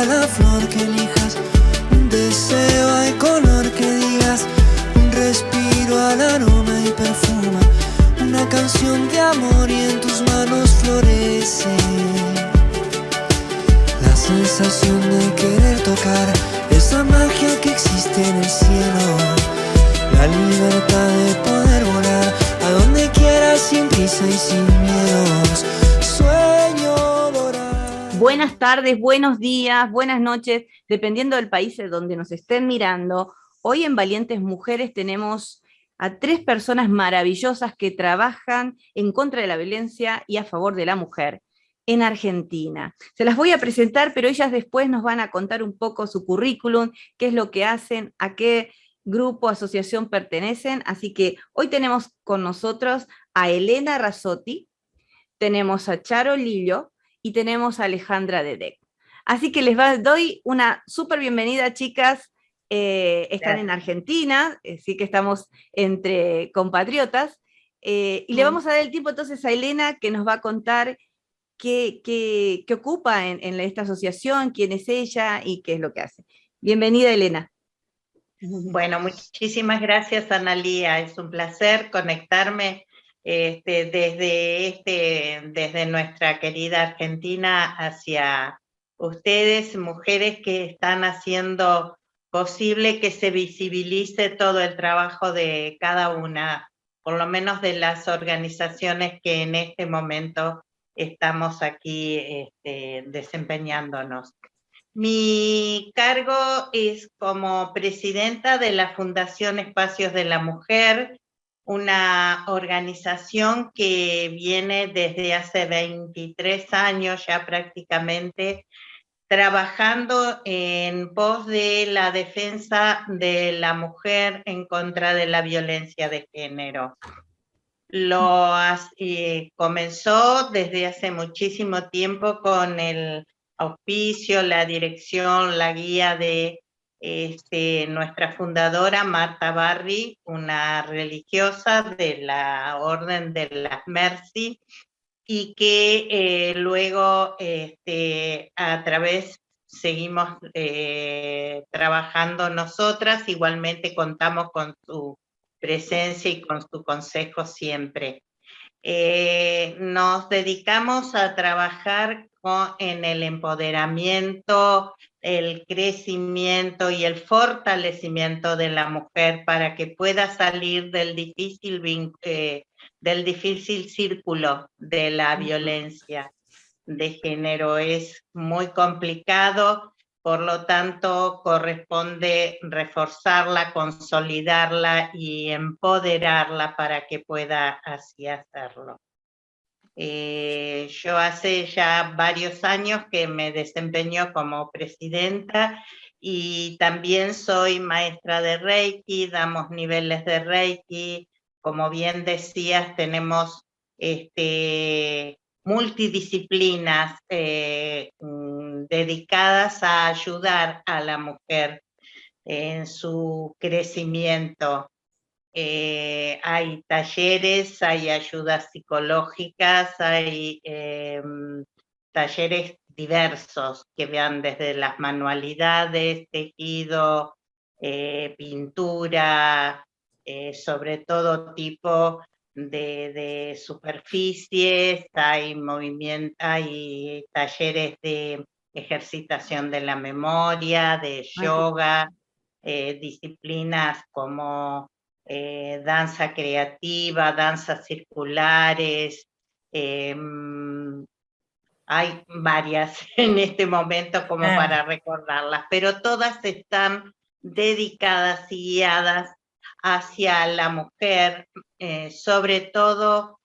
a la flor que elijas, un deseo hay color que digas, un respiro al aroma y perfuma, una canción de amor y en tus manos florece la sensación de querer tocar esa magia que existe en el cielo, la libertad de poder volar a donde quieras sin prisa y sin miedos. Sueño volar. Buenas tardes, buenos días, buenas noches, dependiendo del país de donde nos estén mirando. Hoy en Valientes Mujeres tenemos a 3 personas maravillosas que trabajan en contra de la violencia y a favor de la mujer en Argentina. Se las voy a presentar, pero ellas después nos van a contar un poco su currículum, qué es lo que hacen, a qué grupo, asociación pertenecen. Así que hoy tenemos con nosotros a Elena Razzotti, tenemos a Charo Lillo y tenemos a Alejandra Dedek. Así que doy una súper bienvenida, chicas. Están en Argentina, sí que estamos entre compatriotas, y le vamos a dar el tiempo entonces a Elena, que nos va a contar qué ocupa en esta asociación, quién es ella y qué es lo que hace. Bienvenida, Elena. Bueno, muchísimas gracias, Analía. Es un placer conectarme desde nuestra querida Argentina hacia ustedes, mujeres que están haciendo posible que se visibilice todo el trabajo de cada una, por lo menos de las organizaciones que en este momento estamos aquí desempeñándonos. Mi cargo es como presidenta de la Fundación Espacios de la Mujer, una organización que viene desde hace 23 años ya prácticamente trabajando en pos de la defensa de la mujer en contra de la violencia de género. Comenzó desde hace muchísimo tiempo con el auspicio, la dirección, la guía de nuestra fundadora Marta Barri, una religiosa de la Orden de las Mercy, y que luego a través seguimos trabajando nosotras. Igualmente contamos con su presencia y con su consejo siempre. Nos dedicamos a trabajar en el empoderamiento, el crecimiento y el fortalecimiento de la mujer para que pueda salir del difícil círculo de la violencia de género. Es muy complicado, por lo tanto corresponde reforzarla, consolidarla y empoderarla para que pueda así hacerlo. Yo hace ya varios años que me desempeño como presidenta y también soy maestra de Reiki, damos niveles de Reiki. Como bien decías, tenemos multidisciplinas dedicadas a ayudar a la mujer en su crecimiento. Hay talleres, hay ayudas psicológicas, hay talleres diversos que van desde las manualidades, tejido, pintura, sobre todo tipo de superficies, hay talleres de ejercitación de la memoria, de yoga, disciplinas como danza creativa, danzas circulares. Hay varias en este momento como para recordarlas, pero todas están dedicadas y guiadas hacia la mujer, sobre todo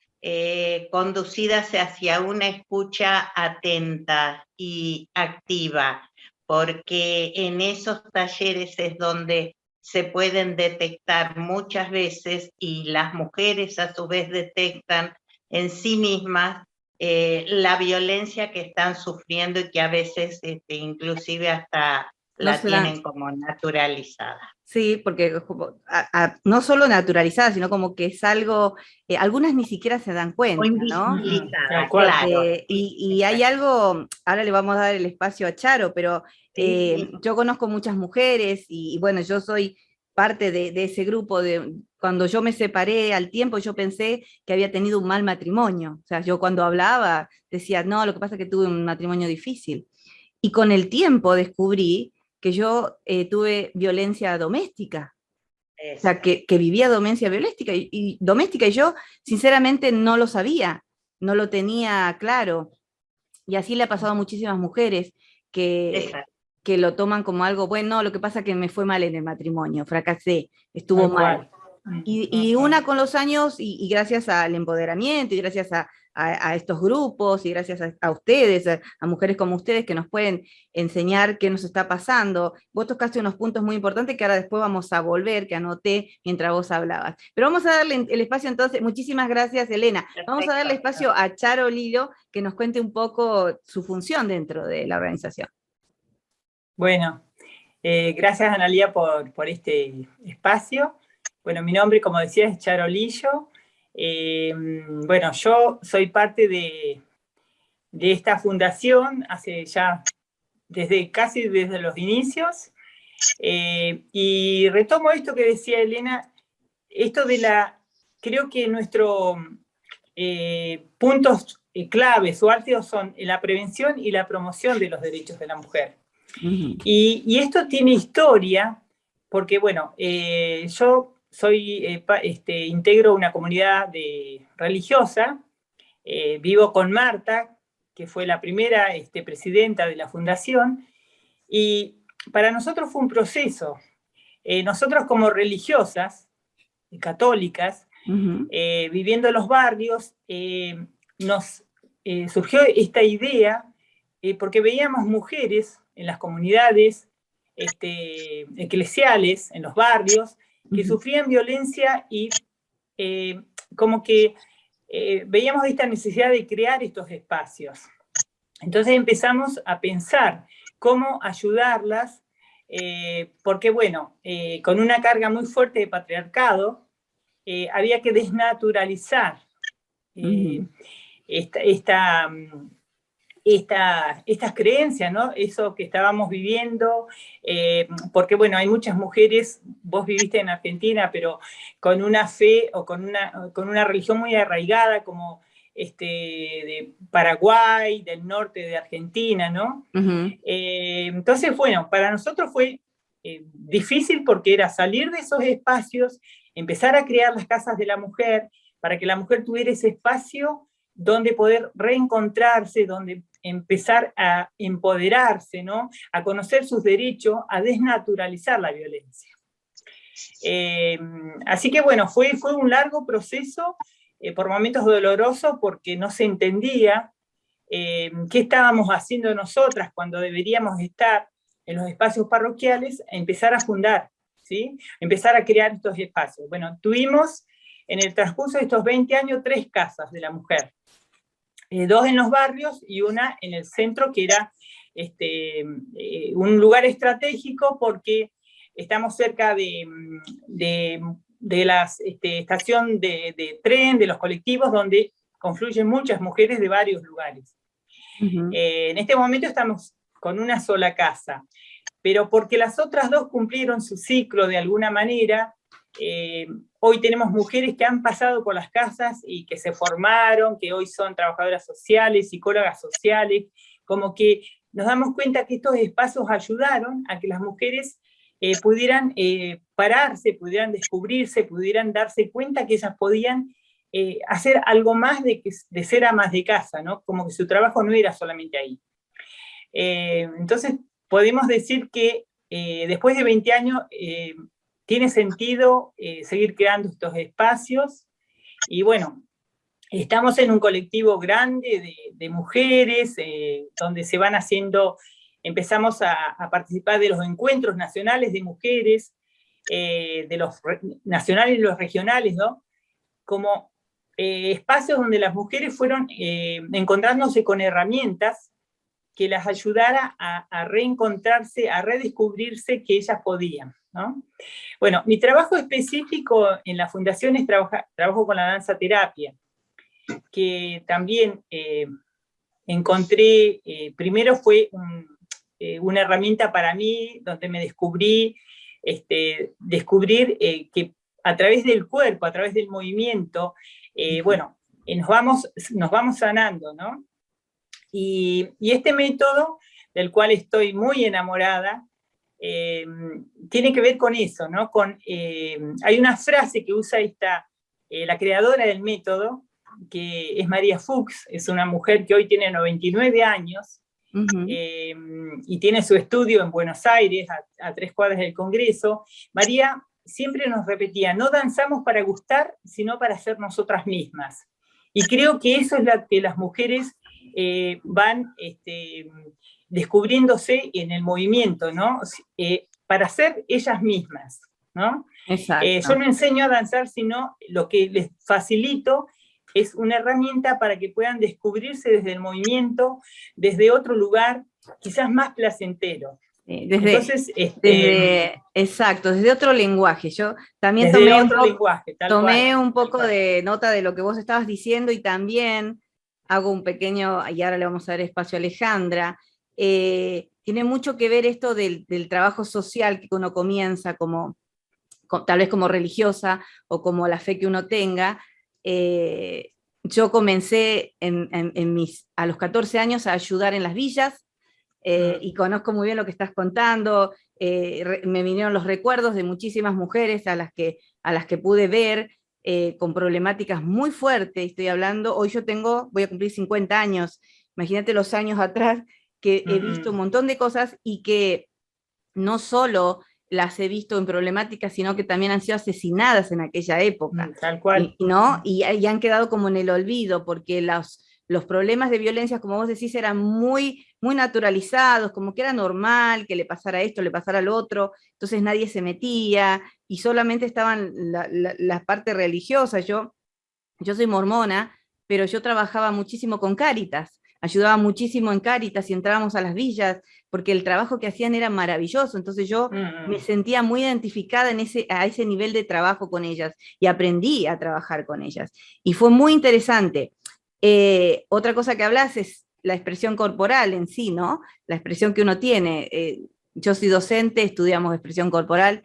conducidas hacia una escucha atenta y activa, porque en esos talleres es donde se pueden detectar muchas veces, y las mujeres a su vez detectan en sí mismas la violencia que están sufriendo y que a veces inclusive hasta la tienen como naturalizada. Sí, porque no solo naturalizada, sino como que es algo, algunas ni siquiera se dan cuenta, ¿no? Claro. Y hay algo, ahora le vamos a dar el espacio a Charo, pero yo conozco muchas mujeres y bueno, yo soy parte de ese grupo. Cuando yo me separé al tiempo, yo pensé que había tenido un mal matrimonio. O sea, yo cuando hablaba decía, no, lo que pasa es que tuve un matrimonio difícil. Y con el tiempo descubrí que yo tuve violencia doméstica. O sea, que vivía violencia doméstica y yo sinceramente no lo sabía, no lo tenía claro. Y así le ha pasado a muchísimas mujeres que lo toman como algo bueno, lo que pasa es que me fue mal en el matrimonio, fracasé, estuvo mal. Y una con los años, y gracias al empoderamiento, y gracias a estos grupos, y gracias a ustedes, a mujeres como ustedes que nos pueden enseñar qué nos está pasando. Vos tocaste unos puntos muy importantes que ahora después vamos a volver, que anoté mientras vos hablabas. Pero vamos a darle el espacio entonces, muchísimas gracias, Elena. Perfecto. Vamos a darle espacio a Charo Lillo, que nos cuente un poco su función dentro de la organización. Bueno, gracias Analía por este espacio. Bueno, mi nombre, como decía, es Charo Lillo. Bueno, yo soy parte de esta fundación hace ya casi desde los inicios. Y retomo esto que decía Elena, esto creo que nuestros puntos claves o álgidos son la prevención y la promoción de los derechos de la mujer. Y esto tiene historia, porque bueno, yo integro una comunidad religiosa, vivo con Marta, que fue la primera presidenta de la fundación, y para nosotros fue un proceso. Nosotros como religiosas, católicas, viviendo en los barrios, nos surgió esta idea, porque veíamos mujeres en las comunidades eclesiales, en los barrios, que sufrían violencia y como que veíamos esta necesidad de crear estos espacios. Entonces empezamos a pensar cómo ayudarlas, porque bueno, con una carga muy fuerte de patriarcado, había que desnaturalizar estas creencias, ¿no? Eso que estábamos viviendo, porque bueno, hay muchas mujeres, vos viviste en Argentina, pero con una fe o con una religión muy arraigada, como de Paraguay, del norte de Argentina, ¿no? Entonces, bueno, para nosotros fue difícil porque era salir de esos espacios, empezar a crear las casas de la mujer, para que la mujer tuviera ese espacio donde poder reencontrarse, donde empezar a empoderarse, ¿no? A conocer sus derechos, a desnaturalizar la violencia. Así que bueno, fue un largo proceso, por momentos doloroso, porque no se entendía qué estábamos haciendo nosotras cuando deberíamos estar en los espacios parroquiales, a empezar a fundar, ¿sí? Empezar a crear estos espacios. Bueno, tuvimos en el transcurso de estos 20 años 3 casas de la mujer. 2 en los barrios y una en el centro, que era un lugar estratégico porque estamos cerca de la estación de tren, de los colectivos, donde confluyen muchas mujeres de varios lugares. En este momento estamos con una sola casa, pero porque las otras 2 cumplieron su ciclo de alguna manera, hoy tenemos mujeres que han pasado por las casas y que se formaron, que hoy son trabajadoras sociales, psicólogas sociales, como que nos damos cuenta que estos espacios ayudaron a que las mujeres pudieran pararse, pudieran descubrirse, pudieran darse cuenta que ellas podían hacer algo más de ser amas de casa, ¿no? Como que su trabajo no era solamente ahí. Entonces, podemos decir que después de 20 años tiene sentido seguir creando estos espacios, y bueno, estamos en un colectivo grande de mujeres, donde se van haciendo, empezamos a participar de los encuentros nacionales de mujeres, de los nacionales y los regionales, ¿no? Como espacios donde las mujeres fueron encontrándose con herramientas que las ayudara a reencontrarse, a redescubrirse que ellas podían, ¿no? Bueno, mi trabajo específico en la fundación es trabajo con la danza terapia, que también encontré, primero fue una herramienta para mí, donde me descubrir que a través del cuerpo, a través del movimiento, bueno, nos vamos sanando, ¿no? Y este método, del cual estoy muy enamorada, tiene que ver con eso, ¿no? Hay una frase que usa la creadora del método, que es María Fuchs, es una mujer que hoy tiene 99 años, y tiene su estudio en Buenos Aires, a 3 cuadras del Congreso. María siempre nos repetía, no danzamos para gustar, sino para ser nosotras mismas. Y creo que eso es lo que las mujeres van descubriéndose en el movimiento, ¿no? Para ser ellas mismas, ¿no? Exacto. Yo no enseño a danzar, sino lo que les facilito es una herramienta para que puedan descubrirse desde el movimiento, desde otro lugar, quizás más placentero. Entonces, exacto, desde otro lenguaje. Yo también tomé un poco de nota de lo que vos estabas diciendo, y también hago un pequeño, y ahora le vamos a dar espacio a Alejandra. Tiene mucho que ver esto del trabajo social que uno comienza tal vez como religiosa o como la fe que uno tenga. Yo comencé a los 14 años a ayudar en las villas, y conozco muy bien lo que estás contando. Me vinieron los recuerdos de muchísimas mujeres a las que pude ver con problemáticas muy fuertes. Estoy hablando, hoy voy a cumplir 50 años, imagínate los años atrás que he visto un montón de cosas, y que no solo las he visto en problemáticas, sino que también han sido asesinadas en aquella época. Tal cual. ¿No? Y han quedado como en el olvido, porque los problemas de violencia, como vos decís, eran muy, muy naturalizados, como que era normal que le pasara esto, le pasara lo otro, entonces nadie se metía, y solamente estaban la parte religiosa. Yo soy mormona, pero yo trabajaba muchísimo con Cáritas, ayudaba muchísimo en Cáritas, y entrábamos a las villas, porque el trabajo que hacían era maravilloso. Entonces yo me sentía muy identificada a ese nivel de trabajo con ellas, y aprendí a trabajar con ellas. Y fue muy interesante. Otra cosa que hablas es la expresión corporal en sí, ¿no? La expresión que uno tiene. Yo soy docente, estudiamos expresión corporal.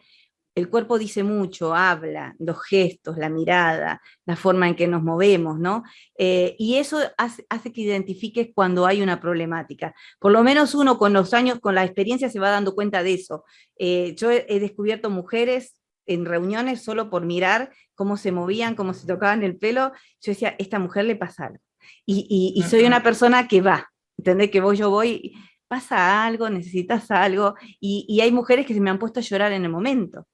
El cuerpo dice mucho, habla, los gestos, la mirada, la forma en que nos movemos, ¿no? Y eso hace que identifiques cuando hay una problemática. Por lo menos uno con los años, con la experiencia, se va dando cuenta de eso. Yo he descubierto mujeres en reuniones solo por mirar cómo se movían, cómo se tocaban el pelo. Yo decía, esta mujer le pasa algo. Y soy una persona que va, ¿entendés? Yo voy, pasa algo, necesitas algo, y hay mujeres que se me han puesto a llorar en el momento.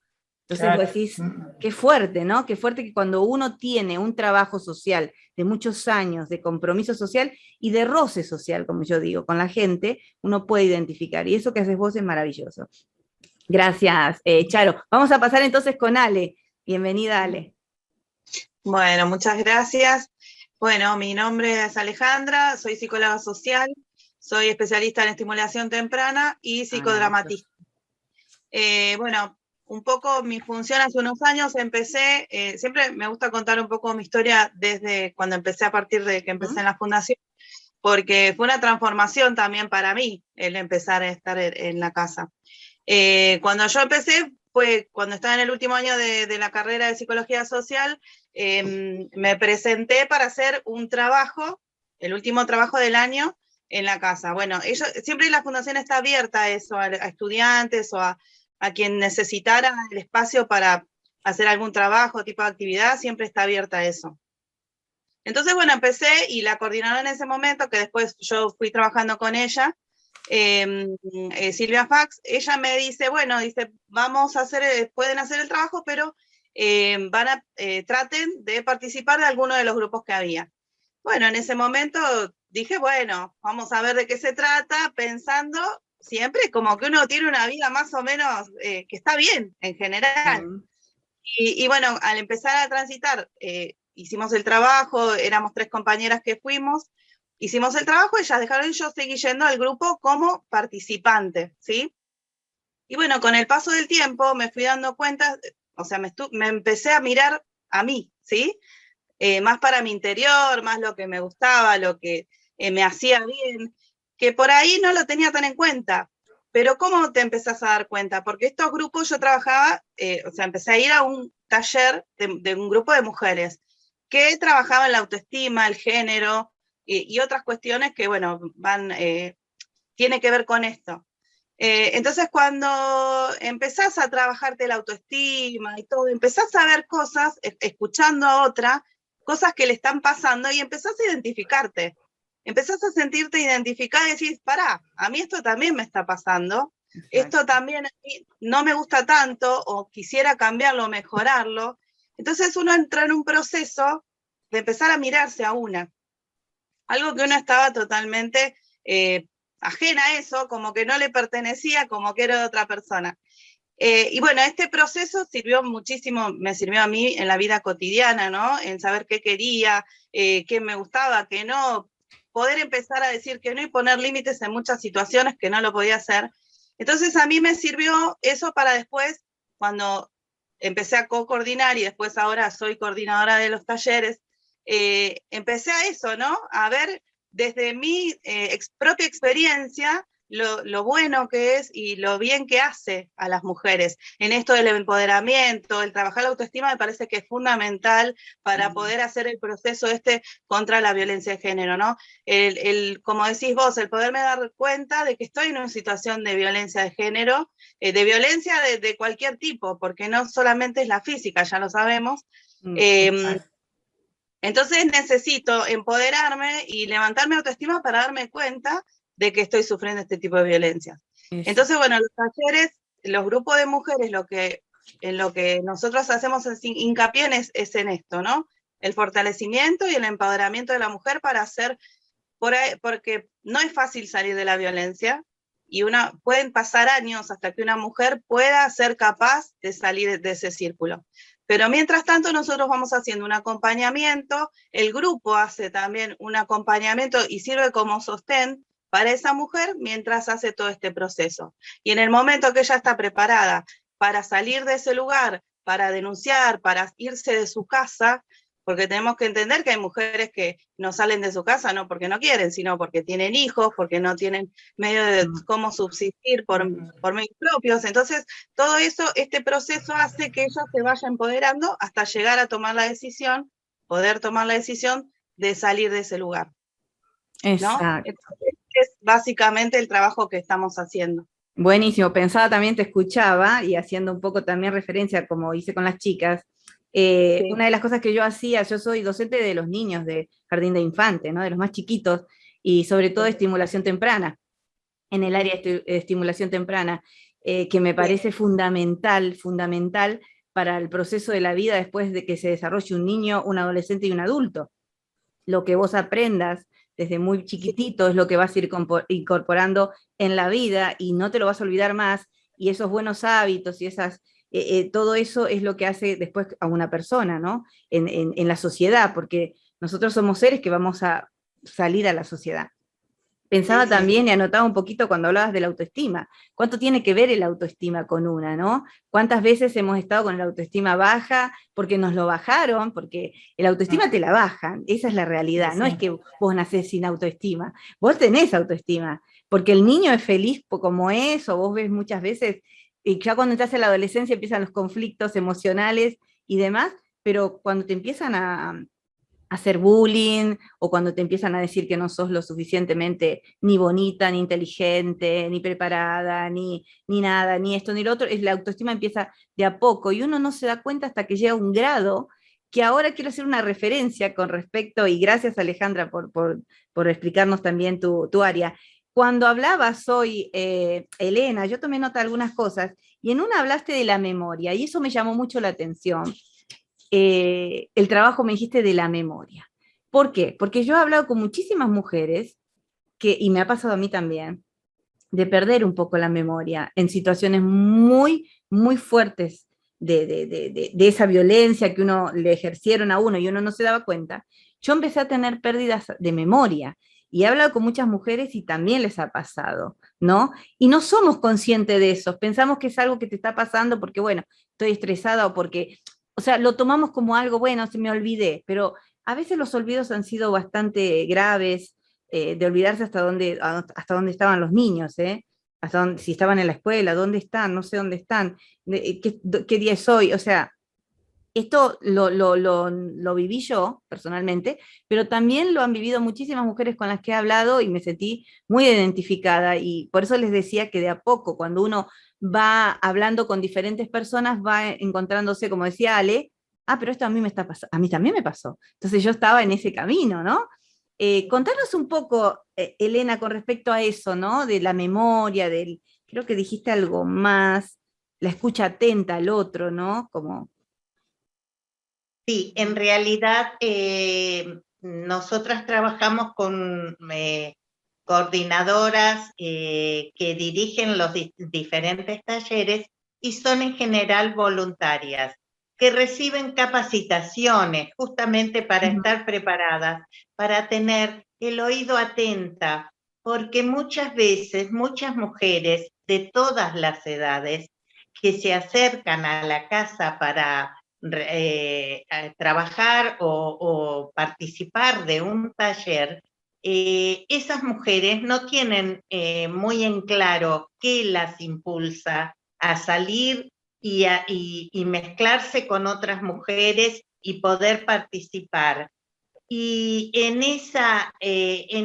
Entonces Claro. Vos decís, qué fuerte, ¿no? Qué fuerte que cuando uno tiene un trabajo social de muchos años, de compromiso social y de roce social, como yo digo, con la gente, uno puede identificar. Y eso que haces vos es maravilloso. Gracias, Charo. Vamos a pasar entonces con Ale. Bienvenida, Ale. Bueno, muchas gracias. Bueno, mi nombre es Alejandra, soy psicóloga social, soy especialista en estimulación temprana y psicodramatista. Bueno, un poco mi función hace unos años empecé, siempre me gusta contar un poco mi historia desde cuando empecé, a partir de que empecé en la fundación, porque fue una transformación también para mí el empezar a estar en la casa. Cuando yo empecé fue cuando estaba en el último año de la carrera de psicología social. Me presenté para hacer un trabajo, el último trabajo del año en la casa. Bueno, siempre la fundación está abierta a eso, a estudiantes o a quien necesitara el espacio para hacer algún trabajo, tipo de actividad, siempre está abierta a eso. Entonces, bueno, empecé, y la coordinadora en ese momento, que después yo fui trabajando con ella, Silvia Fax, ella me dice, bueno, vamos a pueden hacer el trabajo, pero traten de participar de alguno de los grupos que había. Bueno, en ese momento dije, bueno, vamos a ver de qué se trata, pensando siempre como que uno tiene una vida más o menos que está bien en general. Y bueno, al empezar a transitar, hicimos el trabajo, éramos 3 compañeras que fuimos, hicimos el trabajo, ellas dejaron y yo seguí yendo al grupo como participante, ¿sí? Y bueno, con el paso del tiempo me fui dando cuenta, o sea, me empecé a mirar a mí, ¿sí? Más para mi interior, más lo que me gustaba, lo que me hacía bien, que por ahí no lo tenía tan en cuenta. Pero ¿cómo te empezás a dar cuenta? Porque estos grupos yo trabajaba, o sea, empecé a ir a un taller de un grupo de mujeres que trabajaban la autoestima, el género y otras cuestiones que, bueno, tiene que ver con esto. Entonces, cuando empezás a trabajarte la autoestima y todo, empezás a ver cosas, escuchando a otra, cosas que le están pasando y empezás a identificarte. Empezás a sentirte identificada y decís, pará, a mí esto también me está pasando, esto también a mí no me gusta tanto o quisiera cambiarlo o mejorarlo. Entonces uno entra en un proceso de empezar a mirarse a una. Algo que uno estaba totalmente ajena a eso, como que no le pertenecía, como que era de otra persona. Y bueno, este proceso sirvió muchísimo, me sirvió a mí en la vida cotidiana, ¿no? En saber qué quería, qué me gustaba, qué no, poder empezar a decir que no y poner límites en muchas situaciones que no lo podía hacer. Entonces a mí me sirvió eso para después, cuando empecé a co-coordinar y después ahora soy coordinadora de los talleres, empecé a eso, ¿no? A ver desde mi propia experiencia lo bueno que es y lo bien que hace a las mujeres. En esto del empoderamiento, el trabajar la autoestima me parece que es fundamental para poder hacer el proceso contra la violencia de género, ¿no? Como decís vos, el poderme dar cuenta de que estoy en una situación de violencia de género, de violencia de cualquier tipo, porque no solamente es la física, ya lo sabemos. Entonces necesito empoderarme y levantar mi autoestima para darme cuenta de que estoy sufriendo este tipo de violencia. Entonces, bueno, los talleres, los grupos de mujeres, en lo que nosotros hacemos hincapié es en esto, ¿no? El fortalecimiento y el empoderamiento de la mujer para hacer, porque no es fácil salir de la violencia, y pueden pasar años hasta que una mujer pueda ser capaz de salir de ese círculo. Pero mientras tanto nosotros vamos haciendo un acompañamiento, el grupo hace también un acompañamiento y sirve como sostén para esa mujer mientras hace todo este proceso. Y en el momento que ella está preparada para salir de ese lugar, para denunciar, para irse de su casa, porque tenemos que entender que hay mujeres que no salen de su casa no porque no quieren, sino porque tienen hijos, porque no tienen medio de cómo subsistir por medios propios. Entonces, todo eso, este proceso hace que ella se vaya empoderando hasta llegar a tomar la decisión, poder tomar la decisión de salir de ese lugar. Exacto. ¿No? Entonces, es básicamente el trabajo que estamos haciendo. Buenísimo, pensaba también, te escuchaba, y haciendo un poco también referencia, como hice con las chicas, sí. Una de las cosas que yo hacía, yo soy docente de los niños de jardín de infantes, ¿no? De los más chiquitos, y sobre todo estimulación temprana, en el área de estimulación temprana, que me parece fundamental para el proceso de la vida después de que se desarrolle un niño, un adolescente y un adulto. Lo que vos aprendas desde muy chiquitito es lo que vas a ir incorporando en la vida y no te lo vas a olvidar más, y esos buenos hábitos y todo eso es lo que hace después a una persona, ¿no? En la sociedad, porque nosotros somos seres que vamos a salir a la sociedad. Pensaba también y anotaba un poquito cuando hablabas de la autoestima. ¿Cuánto tiene que ver el autoestima con una, no? ¿Cuántas veces hemos estado con la autoestima baja porque nos lo bajaron? Porque el autoestima te la bajan, esa es la realidad. No es que vos nacés sin autoestima, vos tenés autoestima, porque el niño es feliz como es, o vos ves muchas veces, y ya cuando entras en la adolescencia empiezan los conflictos emocionales y demás, pero cuando te empiezan a hacer bullying, o cuando te empiezan a decir que no sos lo suficientemente ni bonita, ni inteligente, ni preparada, ni nada, ni esto, ni lo otro, la autoestima empieza de a poco, y uno no se da cuenta hasta que llega a un grado, que ahora quiero hacer una referencia con respecto, y gracias Alejandra por explicarnos también tu área. Cuando hablabas hoy, Elena, yo tomé nota de algunas cosas, y en una hablaste de la memoria, y eso me llamó mucho la atención. El trabajo, me dijiste, de la memoria. ¿Por qué? Porque yo he hablado con muchísimas mujeres, y me ha pasado a mí también, de perder un poco la memoria en situaciones muy, muy fuertes de esa violencia que uno le ejercieron a uno y uno no se daba cuenta. Yo empecé a tener pérdidas de memoria, y he hablado con muchas mujeres y también les ha pasado, ¿no? Y no somos conscientes de eso, pensamos que es algo que te está pasando porque, bueno, estoy estresada o porque, o sea, lo tomamos como algo, bueno, se me olvidé, pero a veces los olvidos han sido bastante graves, de olvidarse hasta dónde estaban los niños, ¿eh? Hasta dónde, si estaban en la escuela, dónde están, no sé dónde están, qué día es hoy, o sea, esto lo viví yo personalmente, pero también lo han vivido muchísimas mujeres con las que he hablado y me sentí muy identificada y por eso les decía que de a poco, cuando uno va hablando con diferentes personas, va encontrándose, como decía Ale, ah, pero esto a mí me está pasando, a mí también me pasó. Entonces yo estaba en ese camino, ¿no? Contanos un poco, Elena, con respecto a eso, ¿no? De la memoria, creo que dijiste algo más, la escucha atenta al otro, ¿no? Como... Sí, en realidad nosotras trabajamos con coordinadoras que dirigen los diferentes talleres y son en general voluntarias, que reciben capacitaciones justamente para estar preparadas, para tener el oído atenta, porque muchas veces muchas mujeres de todas las edades que se acercan a la casa para trabajar o participar de un taller, esas mujeres no tienen muy en claro qué las impulsa a salir y mezclarse con otras mujeres y poder participar. Y en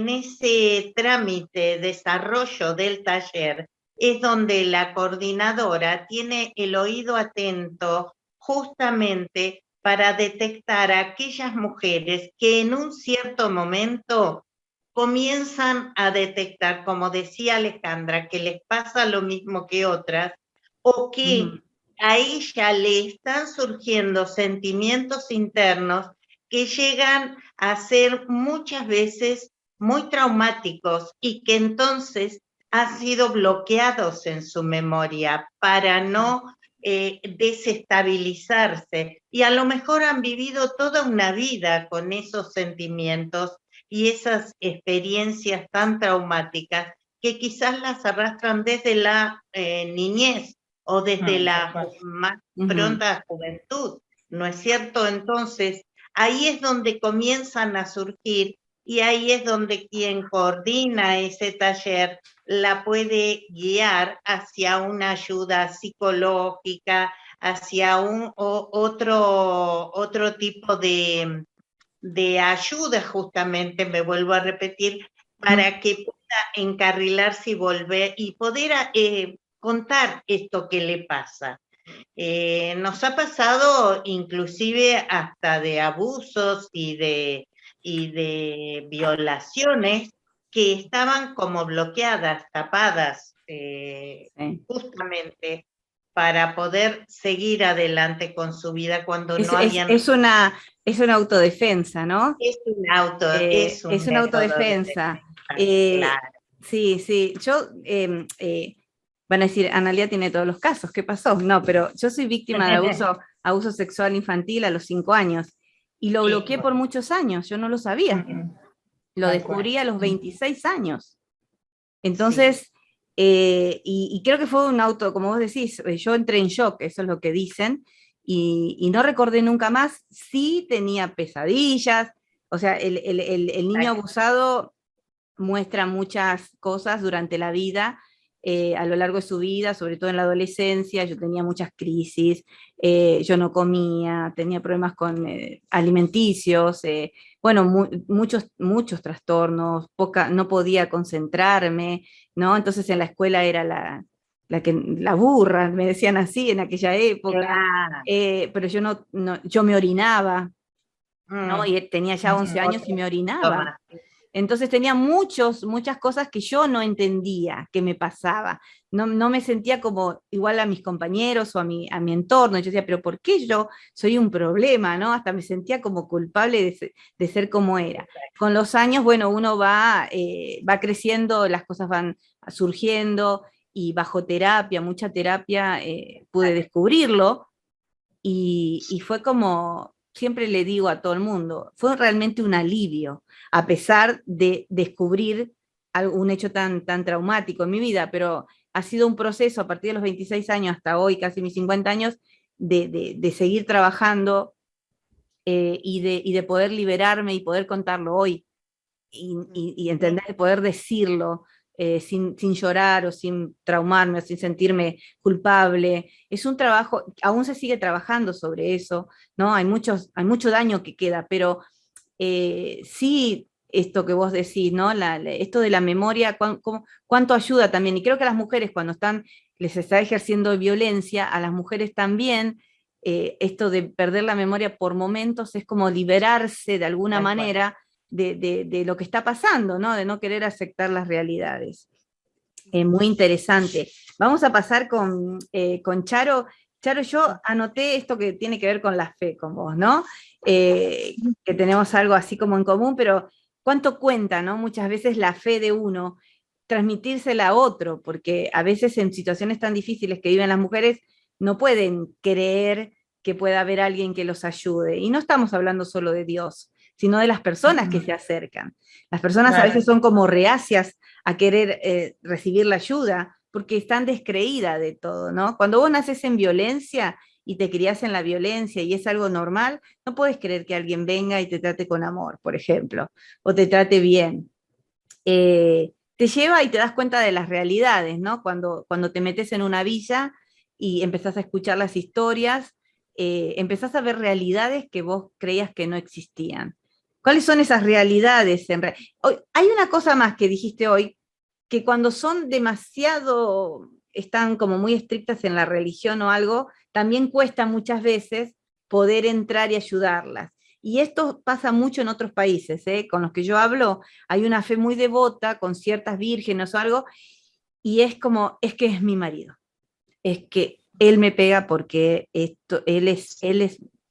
ese trámite, desarrollo del taller, es donde la coordinadora tiene el oído atento justamente para detectar a aquellas mujeres que en un cierto momento comienzan a detectar, como decía Alejandra, que les pasa lo mismo que otras, o que a ella le están surgiendo sentimientos internos que llegan a ser muchas veces muy traumáticos y que entonces han sido bloqueados en su memoria para no desestabilizarse, y a lo mejor han vivido toda una vida con esos sentimientos y esas experiencias tan traumáticas que quizás las arrastran desde la niñez o desde la más pronta juventud, ¿no es cierto? Entonces, ahí es donde comienzan a surgir y ahí es donde quien coordina ese taller la puede guiar hacia una ayuda psicológica, hacia otro tipo de ayuda, justamente, me vuelvo a repetir, para que pueda encarrilarse y volver y poder contar esto que le pasa. Nos ha pasado inclusive hasta de abusos y de violaciones que estaban como bloqueadas, tapadas, justamente para poder seguir adelante con su vida cuando no habían... Es una autodefensa, ¿no? Es Es una autodefensa. Claro. Sí, sí, yo, van a decir, Analia tiene todos los casos, ¿qué pasó? No, pero yo soy víctima de abuso sexual infantil a los 5 años, y lo bloqueé por muchos años, yo no lo sabía. Lo descubrí a los 26 años. Entonces, y creo que fue un auto, como vos decís, yo entré en shock, eso es lo que dicen, y no recordé nunca más. Sí tenía pesadillas, o sea, el niño abusado muestra muchas cosas durante la vida, a lo largo de su vida, sobre todo en la adolescencia. Yo tenía muchas crisis, yo no comía, tenía problemas con alimenticios, bueno, muchos trastornos, no podía concentrarme, ¿no? Entonces en la escuela era la burra, me decían así en aquella época, Claro. pero yo me orinaba, ¿no? Y tenía ya 11 años y me orinaba. Entonces tenía muchas cosas que yo no entendía que me pasaba. No me sentía como igual a mis compañeros o a mi entorno. Yo decía, pero ¿por qué yo soy un problema? ¿No? Hasta me sentía como culpable de ser como era. Con los años, bueno, uno va creciendo, las cosas van surgiendo, y bajo terapia, mucha terapia, pude descubrirlo, y fue como siempre le digo a todo el mundo, fue realmente un alivio, a pesar de descubrir un hecho tan traumático en mi vida, pero ha sido un proceso a partir de los 26 años hasta hoy, casi mis 50 años, de seguir trabajando y de poder liberarme y poder contarlo hoy, y entender, de poder decirlo sin llorar o sin traumarme o sin sentirme culpable. Es un trabajo, aún se sigue trabajando sobre eso, ¿no? Hay mucho daño que queda, pero sí, esto que vos decís, ¿no? Esto de la memoria, cuánto ayuda también, y creo que a las mujeres cuando les está ejerciendo violencia, a las mujeres también, esto de perder la memoria por momentos es como liberarse de alguna manera de lo que está pasando, ¿no? De no querer aceptar las realidades. Muy interesante. Vamos a pasar con Charo. Charo, yo anoté esto que tiene que ver con la fe con vos, ¿no? Que tenemos algo así como en común, pero ¿cuánto cuenta, no? Muchas veces la fe de uno, transmitírsela a otro, porque a veces en situaciones tan difíciles que viven las mujeres, no pueden creer que pueda haber alguien que los ayude. Y no estamos hablando solo de Dios, sino de las personas que se acercan. Las personas a veces son como reacias a querer recibir la ayuda, porque están descreídas de todo, ¿no? Cuando vos naces en violencia y te criás en la violencia y es algo normal, no puedes creer que alguien venga y te trate con amor, por ejemplo, o te trate bien. Te lleva y te das cuenta de las realidades, ¿no? Cuando te metes en una villa y empezás a escuchar las historias, empezás a ver realidades que vos creías que no existían. ¿Cuáles son esas realidades? Hay una cosa más que dijiste hoy, que cuando son demasiado, están como muy estrictas en la religión o algo, también cuesta muchas veces poder entrar y ayudarlas. Y esto pasa mucho en otros países, con los que yo hablo, hay una fe muy devota con ciertas vírgenes o algo, y es como, es que es mi marido, es que él me pega porque él es,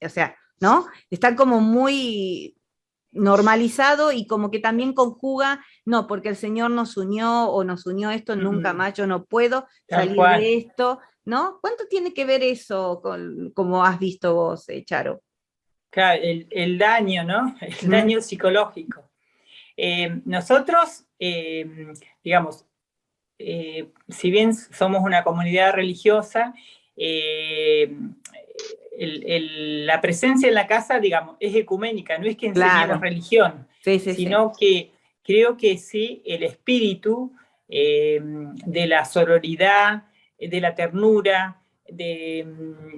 o sea, ¿no? Está como muy normalizado y como que también conjuga, no, porque el Señor nos unió o nos unió esto, nunca más, yo no puedo salir de esto, ¿no? ¿Cuánto tiene que ver eso como has visto vos, Charo? Claro, el daño, ¿no? El daño psicológico. Nosotros, digamos, si bien somos una comunidad religiosa, la presencia en la casa, digamos, es ecuménica, no es que enseñemos religión, sino que creo que sí, el espíritu de la sororidad, de la ternura, de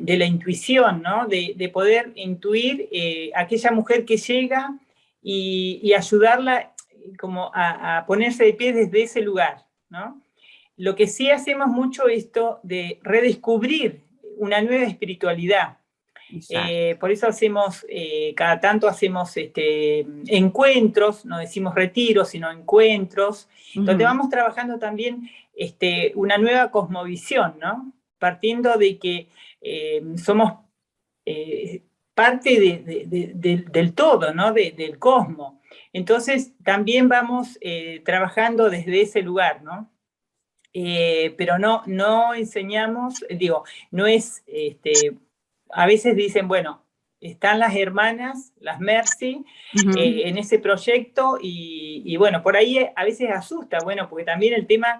la intuición, ¿no? De poder intuir aquella mujer que llega y ayudarla como a ponerse de pie desde ese lugar, ¿no? Lo que sí hacemos mucho esto de redescubrir una nueva espiritualidad. Por eso hacemos, cada tanto hacemos encuentros, no decimos retiros, sino encuentros, donde vamos trabajando también una nueva cosmovisión, ¿no? Partiendo de que somos parte del todo, ¿no? Del cosmos. Entonces, también vamos trabajando desde ese lugar, ¿no? Pero no enseñamos, digo, no es, a veces dicen, bueno, están las hermanas, las Mercy, en ese proyecto y bueno, por ahí a veces asusta, bueno, porque también el tema,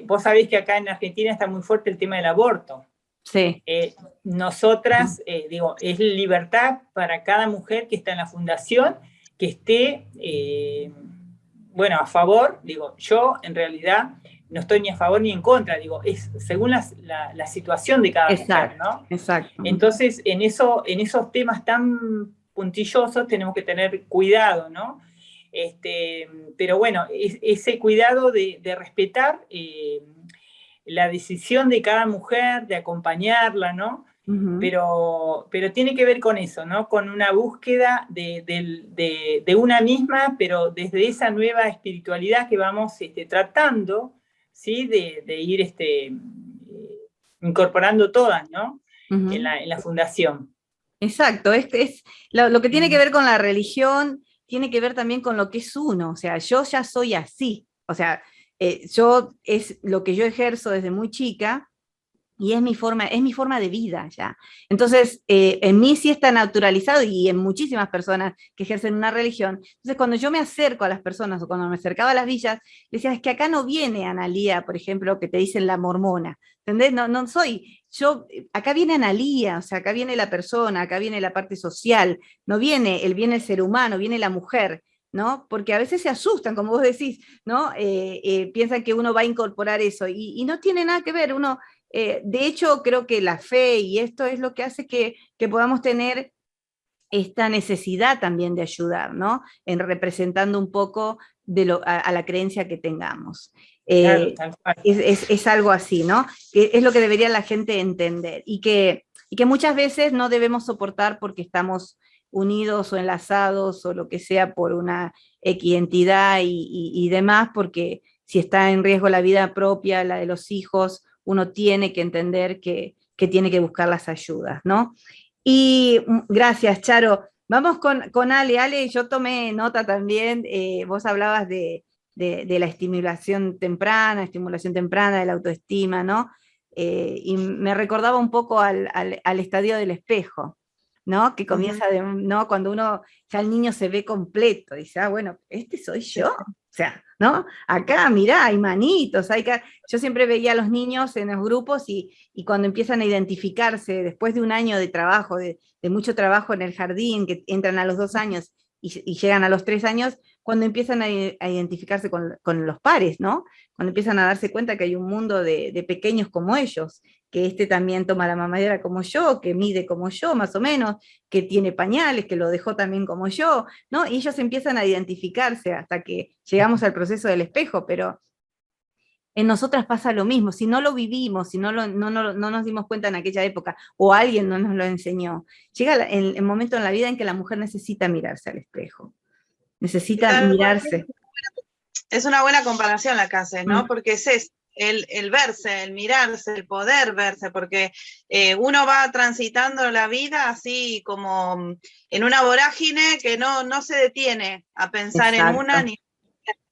vos sabés que acá en Argentina está muy fuerte el tema del aborto. Sí. Nosotras, digo, es libertad para cada mujer que está en la fundación, que esté, bueno, a favor, digo, yo en realidad no estoy ni a favor ni en contra, digo, es según la situación de cada mujer, ¿no? Exacto. Entonces, en esos temas tan puntillosos tenemos que tener cuidado, ¿no? Pero bueno, ese cuidado de respetar la decisión de cada mujer, de acompañarla, ¿no? Pero tiene que ver con eso, ¿no? Con una búsqueda de una misma, pero desde esa nueva espiritualidad que vamos tratando, ¿sí? De ir incorporando todas, ¿no? En la fundación. Exacto, es lo que tiene que ver con la religión, tiene que ver también con lo que es uno, o sea, yo ya soy así, o sea, es lo que yo ejerzo desde muy chica, y es mi forma de vida ya. Entonces, en mí sí está naturalizado y en muchísimas personas que ejercen una religión. Entonces, cuando yo me acerco a las personas o cuando me acercaba a las villas, decía, es que acá no viene Analía, por ejemplo, que te dicen la mormona, ¿entendés? No soy, yo, acá viene Analía, o sea, acá viene la persona, acá viene la parte social, no viene el ser humano, viene la mujer, ¿no? Porque a veces se asustan, como vos decís, ¿no? Piensan que uno va a incorporar eso y no tiene nada que ver, uno de hecho, creo que la fe y esto es lo que hace que podamos tener esta necesidad también de ayudar, ¿no? En representando un poco a la creencia que tengamos. Claro, tal cual. Es algo así, ¿no? Que es lo que debería la gente entender y que muchas veces no debemos soportar porque estamos unidos o enlazados o lo que sea por una entidad y demás, porque si está en riesgo la vida propia, la de los hijos, uno tiene que entender que tiene que buscar las ayudas, ¿no? Y gracias, Charo. Vamos con Ale. Ale, yo tomé nota también, vos hablabas de la estimulación temprana, de la autoestima, ¿no? Y me recordaba un poco al estadio del espejo, ¿no? Que comienza ¿no? Cuando uno, ya el niño se ve completo, dice, ah, bueno, este soy yo. O sea, ¿no? Acá, mirá, hay manitos, yo siempre veía a los niños en los grupos y cuando empiezan a identificarse, después de un año de trabajo, de mucho trabajo en el jardín, que entran a los 2 años y llegan a los 3 años, cuando empiezan a identificarse con los pares, ¿no? Cuando empiezan a darse cuenta que hay un mundo de pequeños como ellos, que este también toma la mamadera como yo, que mide como yo, más o menos, que tiene pañales, que lo dejó también como yo, ¿no? Y ellos empiezan a identificarse hasta que llegamos al proceso del espejo, pero en nosotras pasa lo mismo, si no lo vivimos, si no nos dimos cuenta en aquella época, o alguien no nos lo enseñó, llega el momento en la vida en que la mujer necesita mirarse al espejo, necesita mirarse. Es una buena comparación la que haces, ¿no? Porque es el verse, el mirarse, el poder verse, porque uno va transitando la vida así como en una vorágine que no se detiene a pensar en una ni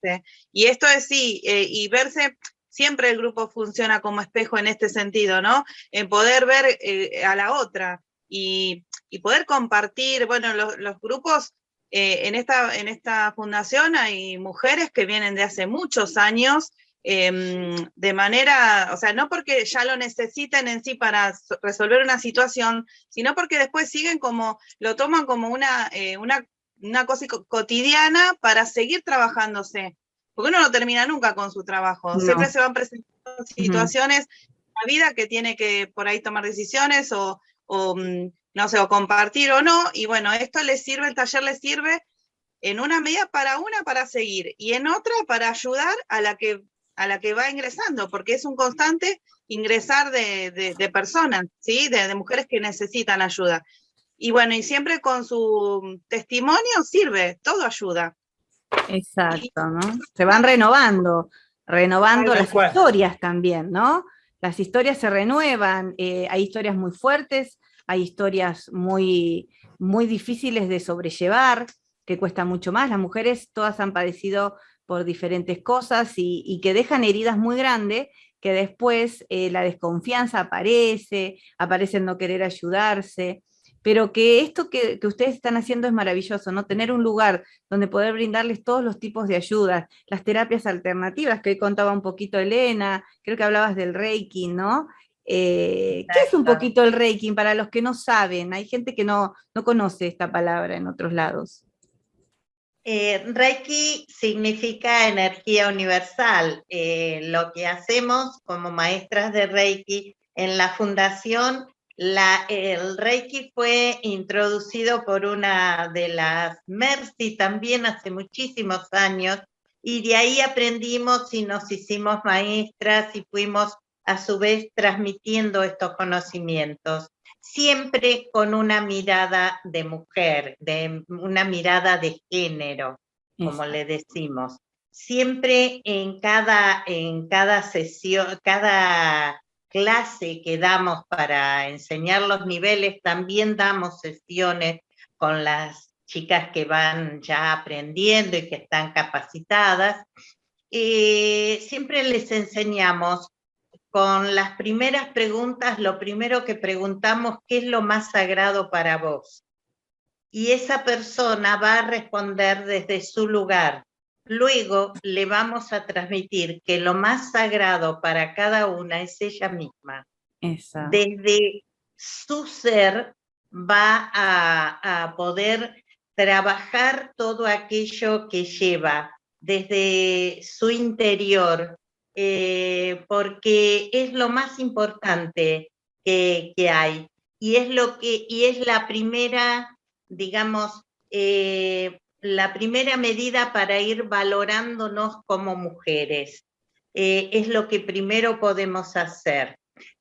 verse. Y esto es sí, y verse, siempre el grupo funciona como espejo en este sentido, ¿no? En poder ver a la otra y poder compartir, bueno, los grupos. En esta fundación hay mujeres que vienen de hace muchos años de manera, o sea, no porque ya lo necesiten en sí para resolver una situación, sino porque después siguen como, lo toman como una cosa cotidiana para seguir trabajándose, porque uno no termina nunca con su trabajo, siempre se van presentando situaciones en la vida que tiene que por ahí tomar decisiones o no sé, o compartir o no, y bueno, esto les sirve, el taller les sirve en una medida para seguir, y en otra para ayudar a la que va ingresando, porque es un constante ingresar de personas, ¿sí? De mujeres que necesitan ayuda. Y bueno, y siempre con su testimonio sirve, todo ayuda. Exacto, ¿no? Se van renovando las historias también, ¿no? Las historias se renuevan, hay historias muy fuertes, hay historias muy, muy difíciles de sobrellevar, que cuesta mucho más. Las mujeres todas han padecido por diferentes cosas y que dejan heridas muy grandes, que después la desconfianza aparece el no querer ayudarse, pero que esto que ustedes están haciendo es maravilloso, ¿no? Tener un lugar donde poder brindarles todos los tipos de ayudas, las terapias alternativas, que hoy contaba un poquito Elena, creo que hablabas del Reiki, ¿no? ¿Qué es un poquito el Reiki para los que no saben? Hay gente que no conoce esta palabra en otros lados. Reiki significa energía universal. Lo que hacemos como maestras de Reiki en la fundación, el Reiki fue introducido por una de las Mercy también hace muchísimos años, y de ahí aprendimos y nos hicimos maestras y fuimos a su vez transmitiendo estos conocimientos, siempre con una mirada de mujer, una mirada de género, como le decimos. Siempre en cada sesión, cada clase que damos para enseñar los niveles, también damos sesiones con las chicas que van ya aprendiendo y que están capacitadas. Siempre les enseñamos con las primeras preguntas, lo primero que preguntamos, ¿qué es lo más sagrado para vos? Y esa persona va a responder desde su lugar. Luego le vamos a transmitir que lo más sagrado para cada una es ella misma. Exacto. Desde su ser va a poder trabajar todo aquello que lleva desde su interior, porque es lo más importante que hay. Y es la primera, digamos, la primera medida para ir valorándonos como mujeres. Es lo que primero podemos hacer.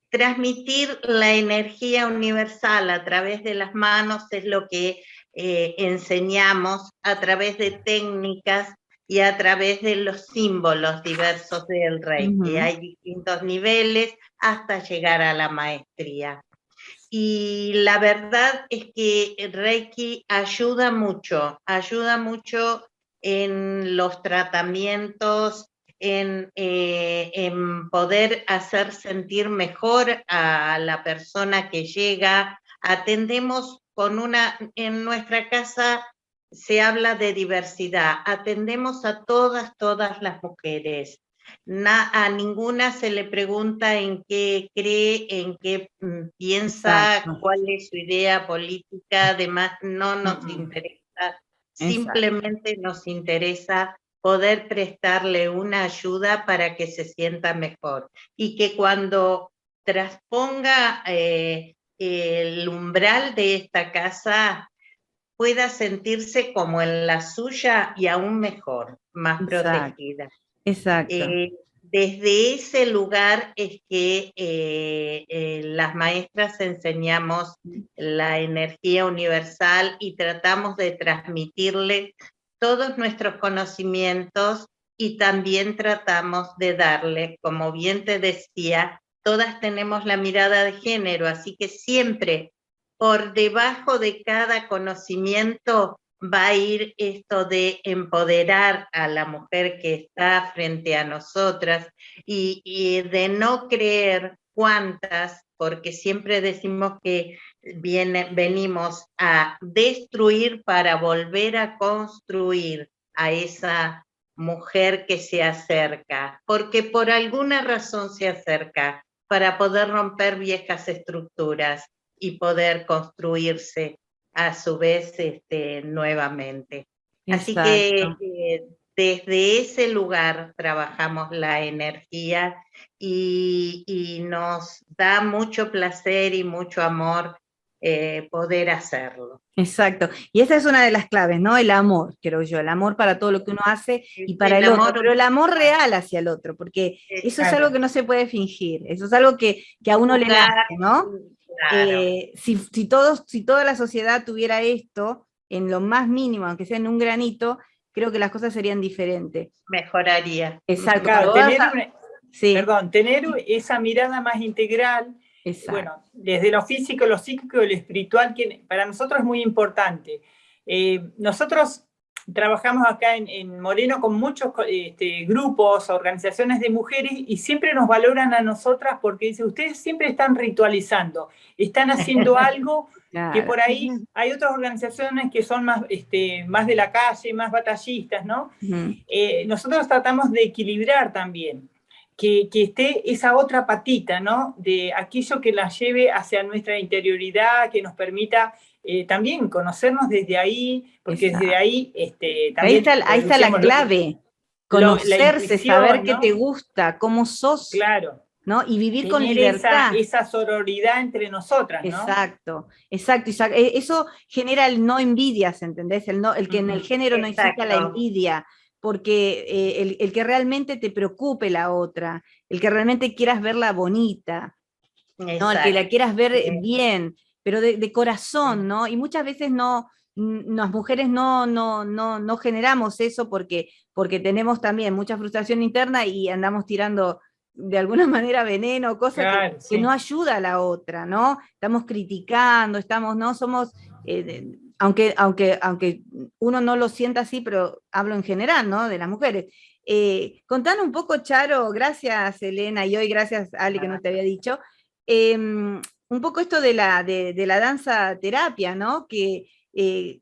Transmitir la energía universal a través de las manos es lo que enseñamos a través de técnicas y a través de los símbolos diversos del Reiki. Hay distintos niveles hasta llegar a la maestría. Y la verdad es que el Reiki ayuda mucho en los tratamientos, en poder hacer sentir mejor a la persona que llega. Atendemos en nuestra casa se habla de diversidad, atendemos a todas las mujeres. A ninguna se le pregunta en qué cree, en qué piensa, Exacto. cuál es su idea política, además no nos interesa, simplemente nos interesa poder prestarle una ayuda para que se sienta mejor y que cuando trasponga el umbral de esta casa pueda sentirse como en la suya y aún mejor, más protegida. Exacto. Desde ese lugar es que las maestras enseñamos la energía universal y tratamos de transmitirle todos nuestros conocimientos y también tratamos de darle, como bien te decía, todas tenemos la mirada de género, así que siempre por debajo de cada conocimiento va a ir esto de empoderar a la mujer que está frente a nosotras y de no creer cuántas, porque siempre decimos que venimos a destruir para volver a construir a esa mujer que se acerca, porque por alguna razón se acerca, para poder romper viejas estructuras y poder construirse a su vez nuevamente. Así que desde ese lugar trabajamos la energía y nos da mucho placer y mucho amor poder hacerlo. Exacto, y esa es una de las claves, ¿no? El amor, creo yo, el amor para todo lo que uno hace y para el otro, pero el amor real hacia el otro, porque eso es algo que no se puede fingir, eso es algo que a uno le nace, ¿no? Claro. Si toda la sociedad tuviera esto, en lo más mínimo, aunque sea en un granito, creo que las cosas serían diferentes. Mejoraría. Exacto. Claro, sí. tener esa mirada más integral. Exacto. Bueno, desde lo físico, lo psíquico y lo espiritual, que para nosotros es muy importante. Nosotros trabajamos acá en Moreno con muchos grupos, organizaciones de mujeres y siempre nos valoran a nosotras porque dicen, ustedes siempre están ritualizando, están haciendo algo claro. Que por ahí hay otras organizaciones que son más de la calle, más batallistas, ¿no? Nosotros tratamos de equilibrar también. Que esté esa otra patita, ¿no? De aquello que la lleve hacia nuestra interioridad, que nos permita también conocernos desde ahí, porque exacto. desde ahí también... Ahí está la clave, conocerse, saber qué te gusta, cómo sos, claro, ¿no? Y vivir con libertad. Esa sororidad entre nosotras, ¿no? Exacto. Eso genera el no envidias, ¿entendés? El que en el género no exista la envidia, porque el que realmente te preocupe la otra, el que realmente quieras verla bonita, ¿no? El que la quieras ver bien, pero de corazón, ¿no? Y muchas veces las mujeres no generamos eso porque tenemos también mucha frustración interna y andamos tirando de alguna manera veneno, cosas claro, que no ayuda a la otra, ¿no? Estamos criticando, no somos... aunque uno no lo sienta así, pero hablo en general, ¿no? De las mujeres. Contanos un poco, Charo, gracias Elena, y hoy gracias Ale que no te había dicho, un poco esto de la danza terapia, ¿no? Que,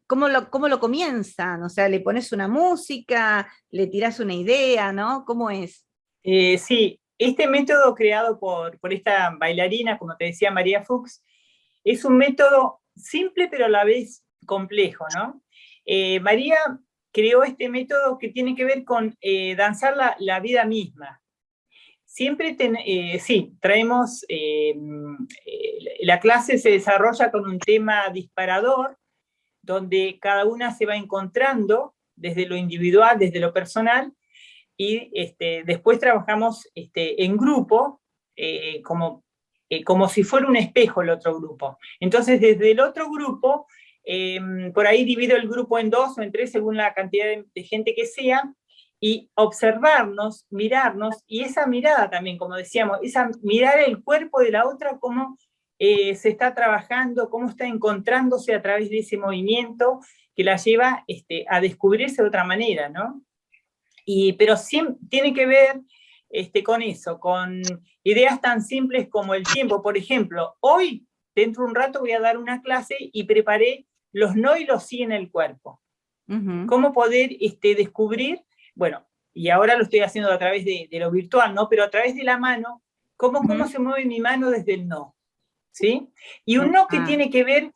cómo lo comienzan? O sea, le pones una música, le tirás una idea, ¿no? ¿Cómo es? Sí, este método creado por esta bailarina, como te decía María Fuchs, es un método simple pero a la vez complejo, ¿no? María creó este método que tiene que ver con danzar la vida misma. Siempre, sí, traemos, la clase se desarrolla con un tema disparador, donde cada una se va encontrando desde lo individual, desde lo personal, y después trabajamos en grupo, como si fuera un espejo el otro grupo. Entonces, desde el otro grupo, por ahí divido el grupo en 2 o en 3, según la cantidad de gente que sea, y observarnos, mirarnos, y esa mirada también, como decíamos, esa mirar el cuerpo de la otra, cómo se está trabajando, cómo está encontrándose a través de ese movimiento que la lleva a descubrirse de otra manera, ¿no? Pero siempre tiene que ver con eso, con ideas tan simples como el tiempo. Por ejemplo, hoy, dentro de un rato, voy a dar una clase y preparé los no y los sí en el cuerpo. Cómo poder descubrir, bueno, y ahora lo estoy haciendo a través de lo virtual, ¿no? Pero a través de la mano, cómo se mueve mi mano desde el no, ¿sí? Y un no que tiene que ver,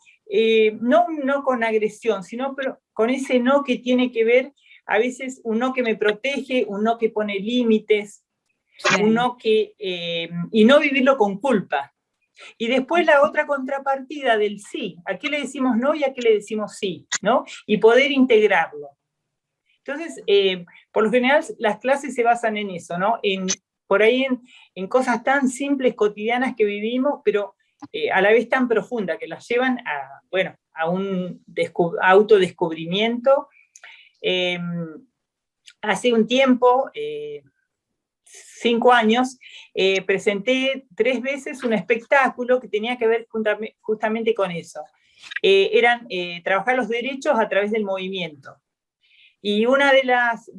no un no con agresión, sino pero con ese no que tiene que ver, a veces un no que me protege, un no que pone límites, un no que, y no vivirlo con culpa. Y después la otra contrapartida del sí, ¿a qué le decimos no y a qué le decimos sí? ¿No? Y poder integrarlo. Entonces, por lo general, las clases se basan en eso, ¿no? Por ahí en cosas tan simples, cotidianas que vivimos, pero a la vez tan profundas, que las llevan a un autodescubrimiento. Hace un tiempo, 5 años, presenté 3 veces un espectáculo que tenía que ver justamente con eso. Eran trabajar los derechos a través del movimiento. Y una de las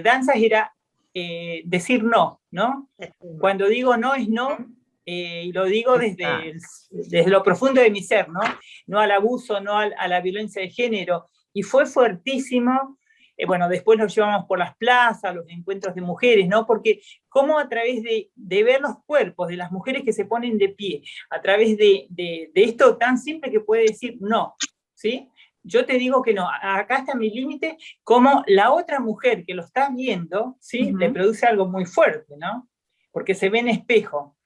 danzas era decir no, ¿no? Cuando digo no es no, y lo digo desde lo profundo de mi ser, ¿no? No al abuso, no a la violencia de género. Y fue fuertísimo. Bueno, después lo llevamos por las plazas, los encuentros de mujeres, ¿no? Porque cómo a través de ver los cuerpos de las mujeres que se ponen de pie, a través de esto tan simple que puede decir no, ¿sí? Yo te digo que no, acá está mi límite, como la otra mujer que lo está viendo, ¿sí? Le produce algo muy fuerte, ¿no? Porque se ve en espejo.